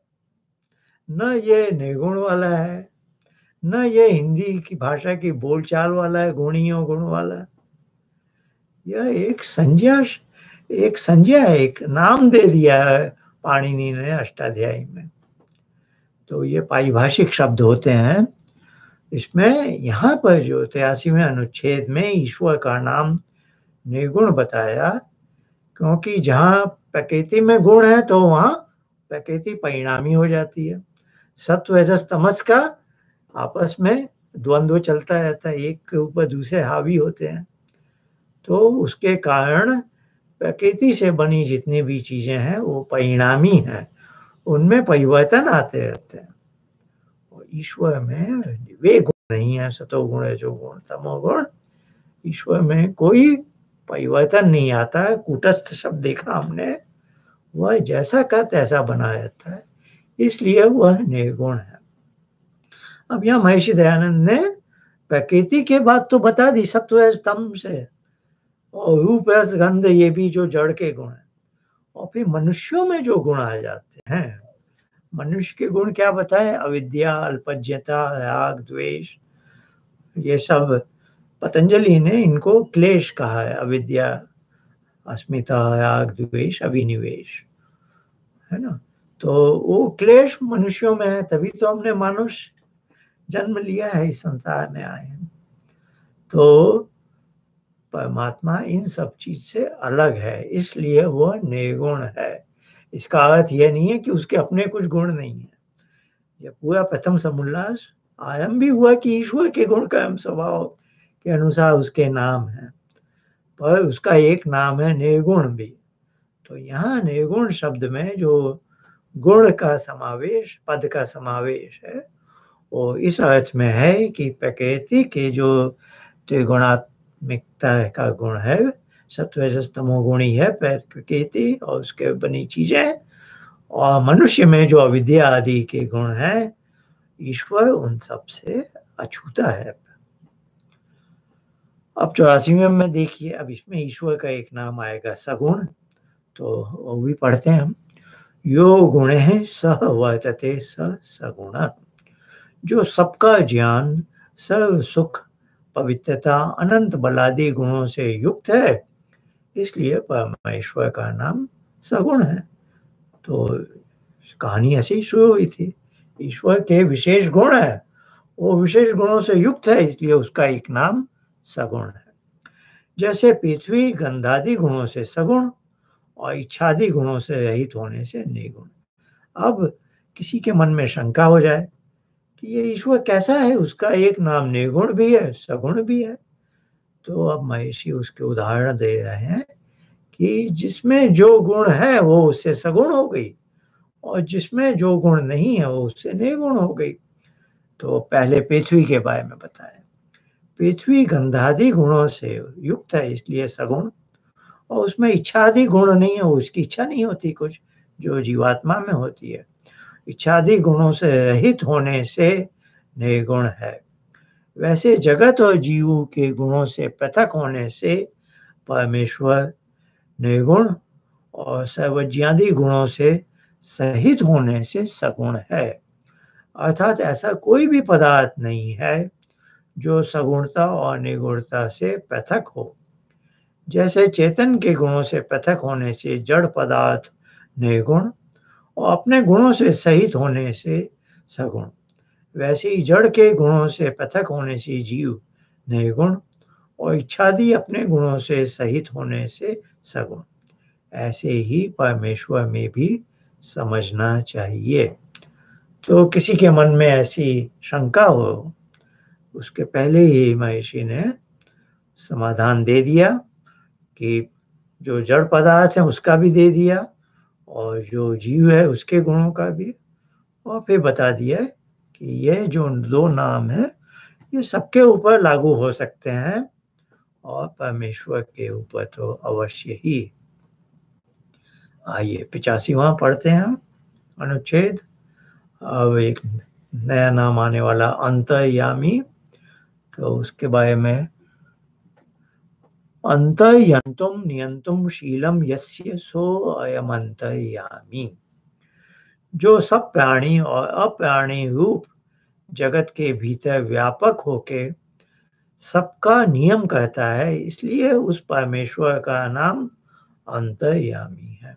न ये निर्गुण वाला है, न ये हिंदी की भाषा की बोलचाल वाला है, गुणियों गुण वाला। यह एक संज्ञा है, एक नाम दे दिया है पाणिनि ने अष्टाध्यायी में। तो ये पारिभाषिक शब्द होते हैं। इसमें यहाँ पर जो 83वें अनुच्छेद में ईश्वर का नाम निर्गुण बताया, क्योंकि जहाँ प्रकृति में गुण है तो वहाँ प्रकृति परिणामी हो जाती है। सत्व रजस तमस का आपस में द्वंद्व चलता रहता है, एक के ऊपर दूसरे हावी होते हैं। तो उसके कारण प्रकृति से बनी जितनी भी चीजें हैं वो परिणामी हैं, उनमें परिवर्तन आते रहते हैं। और ईश्वर में वे गुण नहीं है, सतोगुण, रजोगुण, तमोगुण। ईश्वर में कोई परिवर्तन नहीं आता है। कूटस्थ शब्द देखा हमने, वह जैसा का तैसा बना रहता है, इसलिए वह निर्गुण है। अब यहाँ महर्षि दयानंद ने प्रकृति के बात तो बता दी, सत्व स्तंभ से, और रूप रस गंध, ये भी जो जड़ के गुण है। और फिर मनुष्यों में जो गुण आ जाते हैं, मनुष्य के गुण क्या बताए? अविद्या, अल्पज्ञता, राग, द्वेष। ये सब पतंजलि ने इनको क्लेश कहा है। अविद्या, अस्मिता, राग, द्वेष, अभिनिवेश, है ना। तो वो क्लेश मनुष्यों में है, तभी तो हमने मनुष्य जन्म लिया है, इस संसार में आए हैं। तो परमात्मा इन सब चीज से अलग है, इसलिए वह निर्गुण है। इसका अर्थ यह नहीं है कि उसके अपने कुछ गुण नहीं है। यह पूरा प्रथम समुल्लास आरंभ भी हुआ कि ईश्वर के गुण कर्म स्वभाव के अनुसार उसके नाम है, पर उसका एक नाम है निर्गुण भी। तो यहाँ निर्गुण शब्द में जो गुण का समावेश, पद का समावेश है, वो इस अर्थ में है कि प्रकृति के जो त्रिगुणात्मिकता का गुण है, सत्व रजस तमो गुणी है प्रकृति और उसके बनी चीजें, और मनुष्य में जो अविद्या आदि के गुण हैं, ईश्वर उन सब से अछूता है। अब 84वें में देखिए, अब इसमें ईश्वर का एक नाम आएगा सगुण, तो वो भी पढ़ते हैं हम। यो गुणे सह वर्तते स सगुण, जो सबका ज्ञान, सर्व सुख, पवित्रता, अनंत बलादि गुणों से युक्त है, इसलिए परमेश्वर का नाम सगुण है। तो कहानी ऐसे ही शुरू हुई थी। ईश्वर के विशेष गुण है, वो विशेष गुणों से युक्त है, इसलिए उसका एक नाम सगुण है। जैसे पृथ्वी गंधादि गुणों से सगुण और इच्छादि गुणों से रहित होने से निर्गुण। अब किसी के मन में शंका हो जाए कि ये ईश्वर कैसा है, उसका एक नाम निर्गुण भी है, सगुण भी है। तो अब महर्षि उसके उदाहरण दे रहे हैं कि जिसमें जो गुण है वो उससे सगुण हो गई, और जिसमें जो गुण नहीं है वो उससे निर्गुण हो गई। तो पहले पृथ्वी के बारे में बताएं। पृथ्वी गंधादि गुणों से युक्त है, इसलिए सगुण, और उसमें इच्छादि गुण नहीं है, उसकी इच्छा नहीं होती कुछ, जो जीवात्मा में होती है। इच्छादि गुणों से रहित होने से निर्गुण है। वैसे जगत और जीवों के गुणों से पृथक होने से परमेश्वर निर्गुण, और सर्वज्ञादि गुणों से सहित होने से सगुण है। अर्थात ऐसा कोई भी पदार्थ नहीं है जो सगुणता और निर्गुणता से पृथक हो। जैसे चेतन के गुणों से पृथक होने से जड़ पदार्थ निर्गुण, और अपने गुणों से सहित होने से सगुण, वैसे ही जड़ के गुणों से पृथक होने से जीव निर्गुण, और इच्छादि अपने गुणों से सहित होने से सगुण। ऐसे ही परमेश्वर में भी समझना चाहिए। तो किसी के मन में ऐसी शंका हो, उसके पहले ही महर्षि ने समाधान दे दिया कि जो जड़ पदार्थ है उसका भी दे दिया, और जो जीव है उसके गुणों का भी, और फिर बता दिया कि यह जो दो नाम है ये सबके ऊपर लागू हो सकते हैं, और परमेश्वर के ऊपर तो अवश्य ही। आइए 85वां पढ़ते हैं हम अनुच्छेद। अब एक नया नाम आने वाला अंतर्यामी, तो उसके बारे में, अंतर्यंतुम नियंतुम शीलम यस्य सो अयम अंतर्यामी, जो सब प्राणी और अप्राणी रूप जगत के भीतर व्यापक होके सबका नियम करता है, इसलिए उस परमेश्वर का नाम अंतर्यामी है।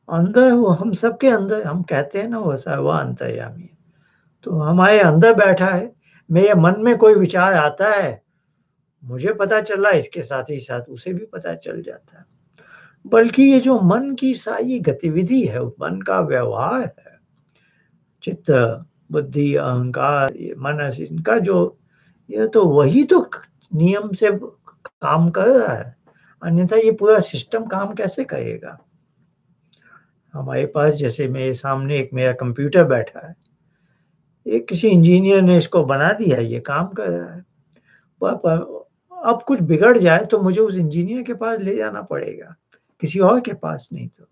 अंदर, वो हम सबके अंदर, हम कहते हैं ना वो सर्व अंतर्यामी है, तो हमारे अंदर बैठा है। मेरे मन में कोई विचार आता है, मुझे पता चला, इसके साथ ही साथ उसे भी पता चल जाता है। बल्कि ये जो मन की सारी गतिविधि है, मन का व्यवहार है, चित्त, बुद्धि, अहंकार, मन, इनका जो, ये तो वही तो नियम से काम कर रहा है, अन्यथा ये पूरा सिस्टम काम कैसे करेगा। हमारे पास, जैसे मेरे सामने एक मेरा कंप्यूटर बैठा है, एक किसी इंजीनियर ने इसको बना दिया, ये काम कर रहा है, पर अब कुछ बिगड़ जाए तो मुझे उस इंजीनियर के पास ले जाना पड़ेगा, किसी और के पास नहीं। तो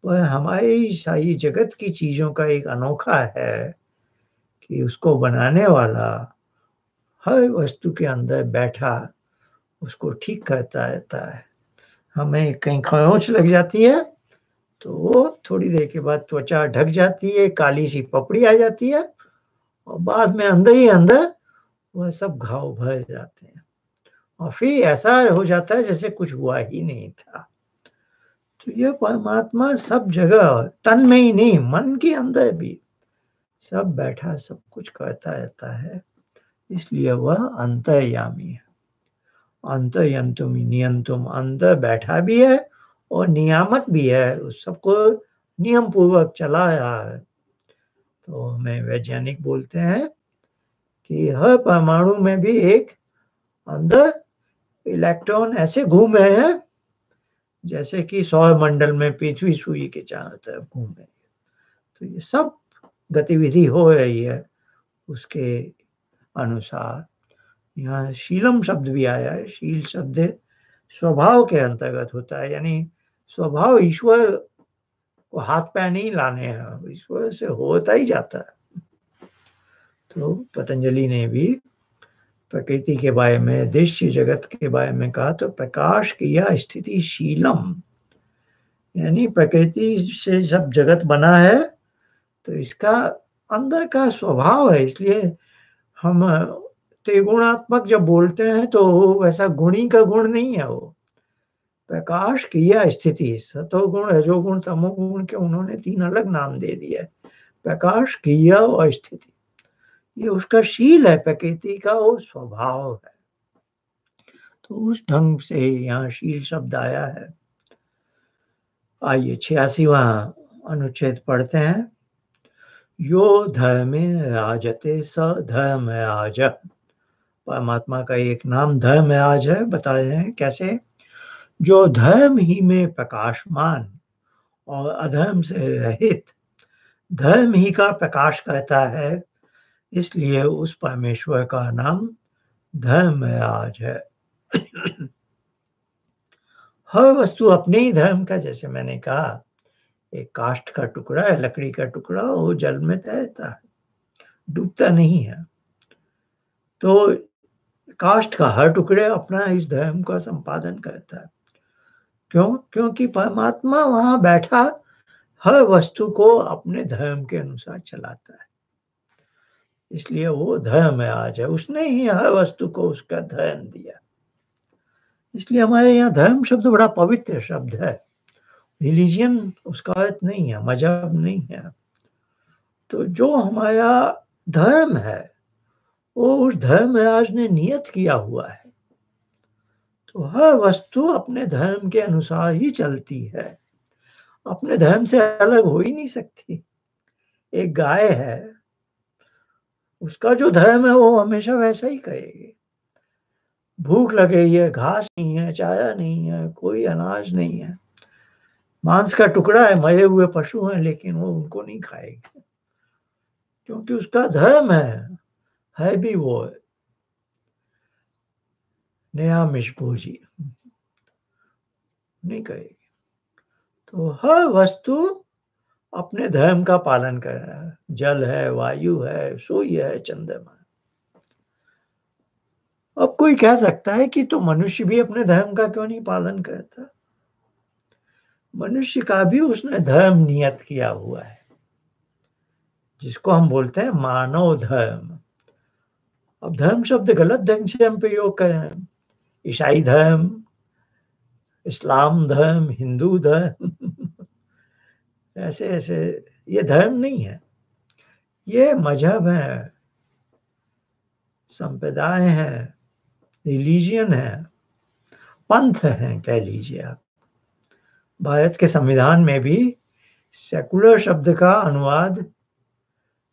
वह हमारी सारी जगत की चीजों का एक अनोखा है कि उसको बनाने वाला हर वस्तु के अंदर बैठा उसको ठीक करता रहता है। हमें कहीं खरोंच लग जाती है तो वो थोड़ी देर के बाद त्वचा ढक जाती है, काली सी पपड़ी आ जाती है, और बाद में अंदर ही अंदर वह सब घाव भर जाते हैं, और फिर ऐसा हो जाता है जैसे कुछ हुआ ही नहीं था। तो यह परमात्मा सब जगह, तन में ही नहीं, मन के अंदर भी सब बैठा, सब कुछ करता रहता है, इसलिए वह अंतर्यामी है। अंतर्यंतुम नियंतुम, अंदर बैठा भी है और नियामक भी है, उस सबको नियम पूर्वक चला रहा है। तो हमें वैज्ञानिक बोलते हैं कि हर परमाणु में भी एक अंदर इलेक्ट्रॉन ऐसे घूम रहे हैं जैसे कि सौर मंडल में पृथ्वी सूर्य के चारों तरफ घूमे। तो ये सब गतिविधि हो रही है उसके अनुसार। यहाँ शीलम शब्द भी आया है। शील शब्द स्वभाव के अंतर्गत होता है, यानी स्वभाव ईश्वर को हाथ पैर नहीं लाने हैं, ईश्वर से होता ही जाता है। तो पतंजलि ने भी प्रकृति के बारे में, दृश्य जगत के बारे में कहा तो प्रकाश क्रिया स्थिति शीलम, यानी प्रकृति से सब जगत बना है तो इसका अंदर का स्वभाव है। इसलिए हम त्रिगुणात्मक जब बोलते हैं तो वैसा गुणी का गुण नहीं है वो। प्रकाश क्रिया स्थिति, सतोगुण रजोगुण तमोगुण के उन्होंने 3 अलग नाम दे दिए है। प्रकाश क्रिया और स्थिति, ये उसका शील है, प्रकृति का वो स्वभाव है। तो उस ढंग से यहाँ शील शब्द आया है। आइए 86वां अनुच्छेद पढ़ते हैं। यो धर्मे राजते स धर्मराज। परमात्मा का एक नाम धर्मराज है, बता रहे हैं कैसे। जो धर्म ही में प्रकाशमान और अधर्म से रहित धर्म ही का प्रकाश करता है, इसलिए उस परमेश्वर का नाम धर्मराज है। हर वस्तु अपने ही धर्म का, जैसे मैंने कहा, एक काष्ठ का टुकड़ा है, लकड़ी का टुकड़ा, वो जल में तैरता है, डूबता नहीं है। तो काष्ठ का हर टुकड़े अपना इस धर्म का संपादन करता है। क्यों? क्योंकि परमात्मा वहां बैठा हर वस्तु को अपने धर्म के अनुसार चलाता है, इसलिए वो धर्मराज है। उसने ही हर वस्तु को उसका धर्म दिया। इसलिए हमारे यहाँ धर्म शब्द बड़ा पवित्र शब्द है। रिलीजियन उसका अर्थ नहीं है, मजहब नहीं है। तो जो हमारा धर्म है वो उस धर्मराज ने नियत किया हुआ है। तो हर वस्तु अपने धर्म के अनुसार ही चलती है, अपने धर्म से अलग हो ही नहीं सकती। एक गाय है, उसका जो धर्म है वो हमेशा वैसा ही करेगी। भूख लगे, ये घास नहीं है, चारा नहीं है, कोई अनाज नहीं है, मांस का टुकड़ा है, मरे हुए पशु हैं, लेकिन वो उनको नहीं खाएगी, क्योंकि उसका धर्म है भी वो निरामिष भोजी, नहीं करेगी। तो हर वस्तु अपने धर्म का पालन कर रहा है। जल है, वायु है, सूर्य है, चंद्रमा। अब कोई कह सकता है कि तो मनुष्य भी अपने धर्म का क्यों नहीं पालन करता? मनुष्य का भी उसने धर्म नियत किया हुआ है, जिसको हम बोलते हैं मानव धर्म। अब धर्म शब्द गलत ढंग से हम प्रयोग कर रहे हैं। ईसाई धर्म, इस्लाम धर्म, हिंदू धर्म ऐसे ऐसे, ये धर्म नहीं है, ये मजहब है, संप्रदाय है, रिलीजियन है, पंथ है, कह लीजिए आप। भारत के संविधान में भी सेकुलर शब्द का अनुवाद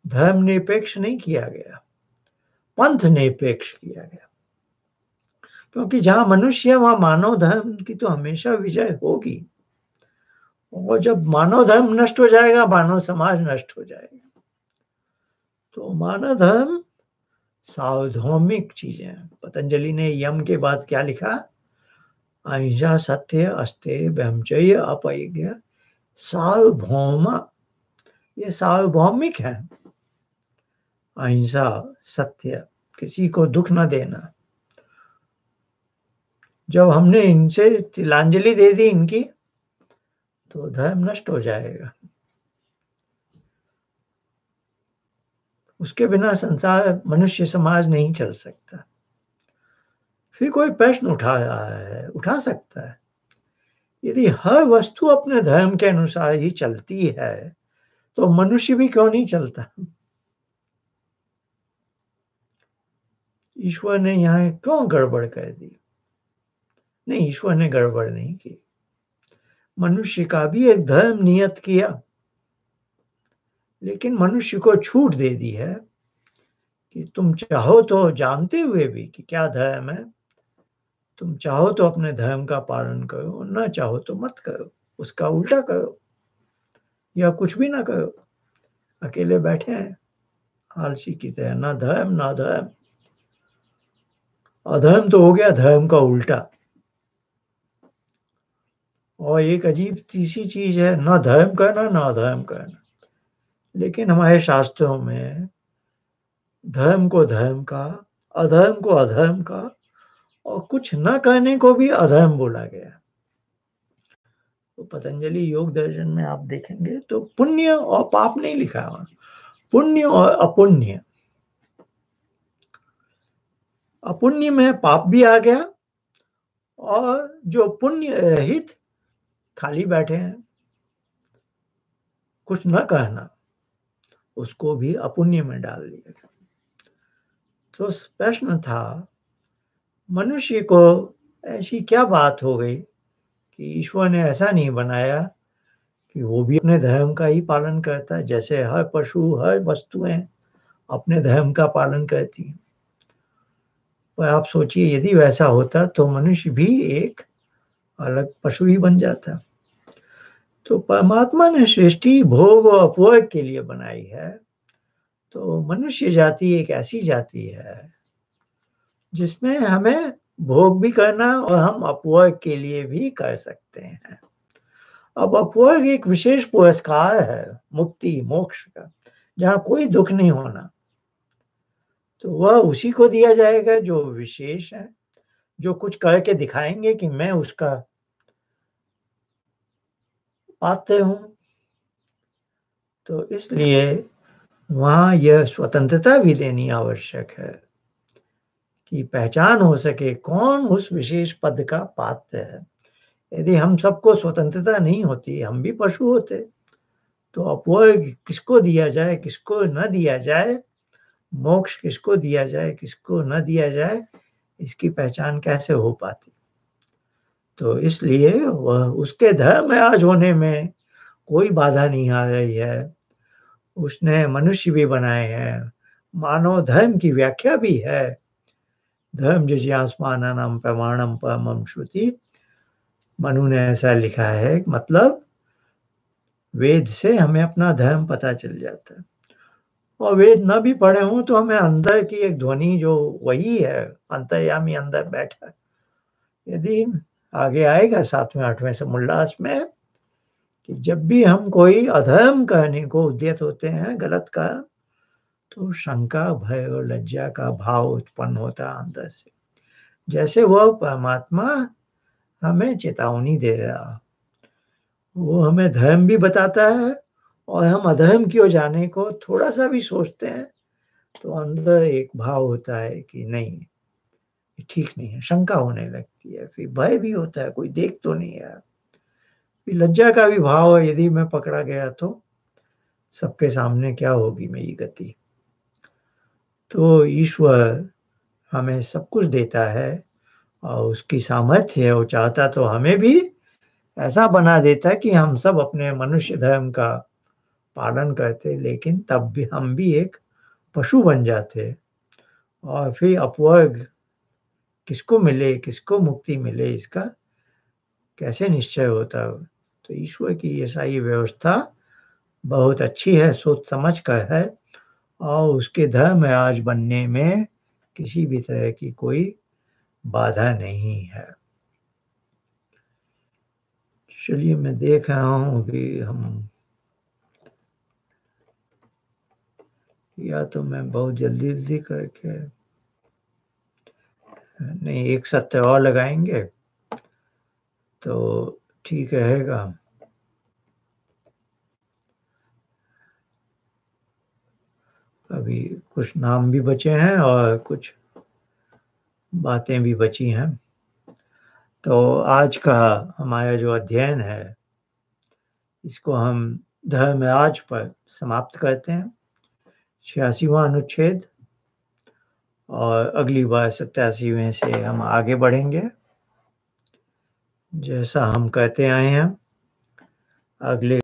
धर्मनिरपेक्ष नहीं किया गया, पंथ निरपेक्ष किया गया। क्योंकि जहां मनुष्य है वहां मानव धर्म की तो हमेशा विजय होगी, और जब मानव धर्म नष्ट हो जाएगा, मानव समाज नष्ट हो जाएगा। तो मानव धर्म सार्वभौमिक चीजें हैं। पतंजलि ने यम के बाद क्या लिखा? अहिंसा सत्य अस्तेय ब्रह्मचर्य अपरिग्रह सार्वभौम। ये सार्वभौमिक है। अहिंसा, सत्य, किसी को दुख न देना। जब हमने इनसे तिलांजलि दे दी इनकी, तो धर्म नष्ट हो जाएगा। उसके बिना संसार, मनुष्य समाज नहीं चल सकता। फिर कोई प्रश्न उठा रहा है, उठा सकता है, यदि हर वस्तु अपने धर्म के अनुसार ही चलती है तो मनुष्य भी क्यों नहीं चलता? ईश्वर ने यहाँ क्यों गड़बड़ कर दी? नहीं, ईश्वर ने गड़बड़ नहीं की। मनुष्य का भी एक धर्म नियत किया, लेकिन मनुष्य को छूट दे दी है कि तुम चाहो तो जानते हुए भी कि क्या धर्म है, तुम चाहो तो अपने धर्म का पालन करो, ना चाहो तो मत करो, उसका उल्टा करो या कुछ भी ना करो। अकेले बैठे हैं आलसी की तरह, ना धर्म ना धर्म। अधर्म तो हो गया धर्म का उल्टा। और एक अजीब तीसरी चीज है, ना धर्म करना ना अधर्म करना। लेकिन हमारे शास्त्रों में धर्म को धर्म का, अधर्म को अधर्म का और कुछ न करने को भी अधर्म बोला गया। तो पतंजलि योग दर्शन में आप देखेंगे तो पुण्य और पाप नहीं लिखा है, पुण्य और अपुण्य। अपुण्य में पाप भी आ गया और जो पुण्य रहित खाली बैठे हैं, कुछ न कहना, उसको भी अपुण्य में डाल दिया गया। तो प्रश्न था, मनुष्य को ऐसी क्या बात हो गई कि ईश्वर ने ऐसा नहीं बनाया कि वो भी अपने धर्म का ही पालन करता है, जैसे हर पशु, हर वस्तुएं अपने धर्म का पालन करती हैं। पर आप सोचिए, यदि वैसा होता तो मनुष्य भी एक अलग पशु ही बन जाता। तो परमात्मा ने सृष्टि भोग और उपभोग के लिए बनाई है। तो मनुष्य जाति एक ऐसी जाति है जिसमें हमें भोग भी करना और हम उपभोग के लिए भी कर सकते हैं। अब उपभोग एक विशेष पुरस्कार है मुक्ति मोक्ष का, जहां कोई दुख नहीं होना। तो वह उसी को दिया जाएगा जो विशेष है, जो कुछ करके दिखाएंगे कि मैं उसका पात्र हूं। तो इसलिए वहां यह स्वतंत्रता भी देनी आवश्यक है कि पहचान हो सके कौन उस विशेष पद का पात्र है। यदि हम सबको स्वतंत्रता नहीं होती, हम भी पशु होते, तो अपवर्ग किसको दिया जाए, किसको न दिया जाए, मोक्ष किसको दिया जाए, किसको न दिया जाए, इसकी पहचान कैसे हो पाती। तो इसलिए वह उसके धर्म आज होने में कोई बाधा नहीं आ रही है। उसने मनुष्य भी बनाए हैं, मानव धर्म की व्याख्या भी है। धर्म जिज्ञासमानानां प्रमाणम परमं श्रुति, मनु ने ऐसा लिखा है, मतलब वेद से हमें अपना धर्म पता चल जाता है। और वेद न भी पढ़े हों तो हमें अंदर की एक ध्वनि जो वही है, अंतर्यामी अंदर बैठा है। यदि आगे आएगा 7वें 8वें समोल्लास में कि जब भी हम कोई अधर्म करने को उद्यत होते हैं, गलत का, तो शंका, भय और लज्जा का भाव उत्पन्न होता है अंदर से, जैसे वह परमात्मा हमें चेतावनी दे रहा। वो हमें धर्म भी बताता है और हम अधर्म की ओर जाने को थोड़ा सा भी सोचते हैं तो अंदर एक भाव होता है कि नहीं, ये ठीक नहीं है, शंका होने लगती है। फिर भय भी होता है, कोई देख तो नहीं है। फिर लज्जा का भी भाव है, यदि मैं पकड़ा गया तो सबके सामने क्या होगी मेरी गति। तो ईश्वर हमें सब कुछ देता है और उसकी सामर्थ्य है, वो चाहता तो हमें भी ऐसा बना देता कि हम सब अपने मनुष्य धर्म का पालन करते, लेकिन तब भी हम भी एक पशु बन जाते। और फिर अपवर्ग किसको मिले, किसको मुक्ति मिले, इसका कैसे निश्चय होता। तो ईश्वर की ये सारी व्यवस्था बहुत अच्छी है, सोच समझ कर है, और उसके धर्म आज बनने में किसी भी तरह की कोई बाधा नहीं है। चलिए, मैं देख रहा हूँ कि हम, या तो मैं बहुत जल्दी जल्दी करके, नहीं, एक सत्र और लगाएंगे तो ठीक रहेगा। अभी कुछ नाम भी बचे हैं और कुछ बातें भी बची हैं। तो आज का हमारा जो अध्ययन है, इसको हम धर्म आज पर समाप्त करते हैं, 86वां अनुच्छेद। और अगली बार 87वें से हम आगे बढ़ेंगे, जैसा हम कहते आए हैं। अगले